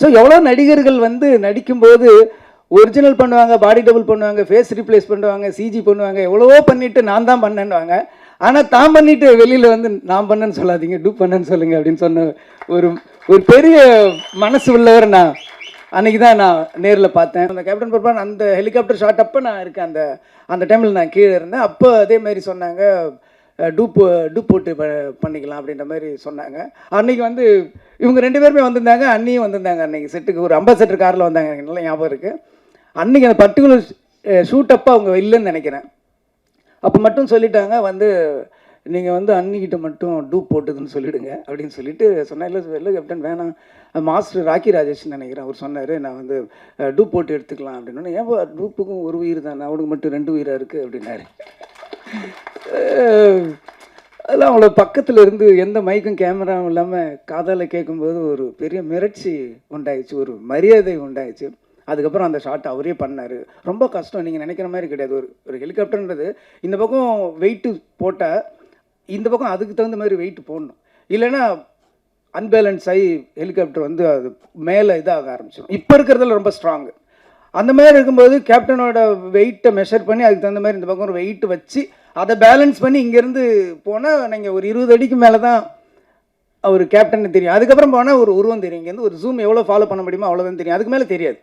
So எவ்வளோ நடிகர்கள் வந்து நடிக்கும்போது ஒரிஜினல் பண்ணுவாங்க, பாடி டபுள் பண்ணுவாங்க, ஃபேஸ் ரீப்ளேஸ் பண்ணுவாங்க, சிஜி பண்ணுவாங்க, எவ்வளவோ பண்ணிவிட்டு நான் தான் பண்ணேன்னுவாங்க. ஆனால் தான் பண்ணிவிட்டு வெளியில் வந்து நான் பண்ணேன்னு சொல்லாதீங்க, டூப் பண்ணேன்னு சொல்லுங்கள் அப்படின்னு சொன்ன ஒரு ஒரு பெரிய மனசு உள்ளவர் நான் அன்றைக்கி தான் நான் நேரில் பார்த்தேன். அந்த கேப்டன் பர்பான் அந்த ஹெலிகாப்டர் ஷாட் அப்போ நான் இருக்கேன். அந்த அந்த டைமில் நான் கீழே இருந்தேன். அப்போ அதேமாரி சொன்னாங்க, டூப் போட்டு பண்ணிக்கலாம் அப்படின்ற மாதிரி சொன்னாங்க. அன்றைக்கி வந்து இவங்க 2 பேருமே வந்திருந்தாங்க, அண்ணியும் வந்திருந்தாங்க. அன்றைக்கி செட்டுக்கு ஒரு அம்பாசடர் காரில் வந்தாங்க, எனக்கு நல்லா ஞாபகம் இருக்குது. அன்றைக்கி அந்த பர்டிகுலர் ஷூட் அப்போ அவங்க இல்லைன்னு நினைக்கிறேன். அப்போ மட்டும் சொல்லிட்டாங்க வந்து, நீங்கள் வந்து அன்னிக்கிட்ட மட்டும் டூப் போட்டுதுன்னு சொல்லிவிடுங்க அப்படின்னு சொல்லிட்டு சொன்னேன். இல்லை கேப்டன் வேணாம், மாஸ்டர் ராக்கி ராஜேஷ்னு நினைக்கிறேன், அவர் சொன்னார் நான் வந்து டூப் போட்டு எடுத்துக்கலாம் அப்படின்னு. ஏன் டூப்புக்கும் ஒரு உயிர் தானே, அவனுக்கு மட்டும் 2 உயிராக இருக்குது அப்படின்னாரு. அதெல்லாம் அவ்வளோ பக்கத்தில் இருந்து எந்த மைக்கும் கேமராவும் இல்லாமல் காதால் கேட்கும்போது ஒரு பெரிய மிரட்சி உண்டாயிடுச்சு, ஒரு மரியாதை உண்டாயிடுச்சு. அதுக்கப்புறம் அந்த ஷாட் அவரே பண்ணார். ரொம்ப கஷ்டம், நீங்கள் நினைக்கிற மாதிரி கிடையாது. ஒரு ஹெலிகாப்டர்ன்றது இந்த பக்கம் வெயிட்டு போட்டால் இந்த பக்கம் அதுக்கு தகுந்த மாதிரி வெயிட் போடணும், இல்லைன்னா அன்பேலன்ஸ் ஆகி ஹெலிகாப்டர் வந்து அது மேலே இதாக ஆரம்பிச்சிடும். இப்போ இருக்கிறதுல ரொம்ப ஸ்ட்ராங்கு. அந்த மாதிரி இருக்கும்போது கேப்டனோட வெயிட்டை மெஷர் பண்ணி அதுக்கு தகுந்த மாதிரி இந்த பக்கம் ஒரு வெயிட் வச்சு அதை பேலன்ஸ் பண்ணி இங்கேருந்து போனால் நீங்கள் ஒரு 20 அடிக்கு மேலே தான் அவர் கேப்டன் தெரியும். அதுக்கப்புறம் போனால் ஒரு உருவம் தெரியும். இங்கேருந்து ஒரு ஜூம் எவ்வளோ ஃபாலோ பண்ண முடியுமோ அவ்வளோதான் தெரியும், அதுக்கு மேலே தெரியாது.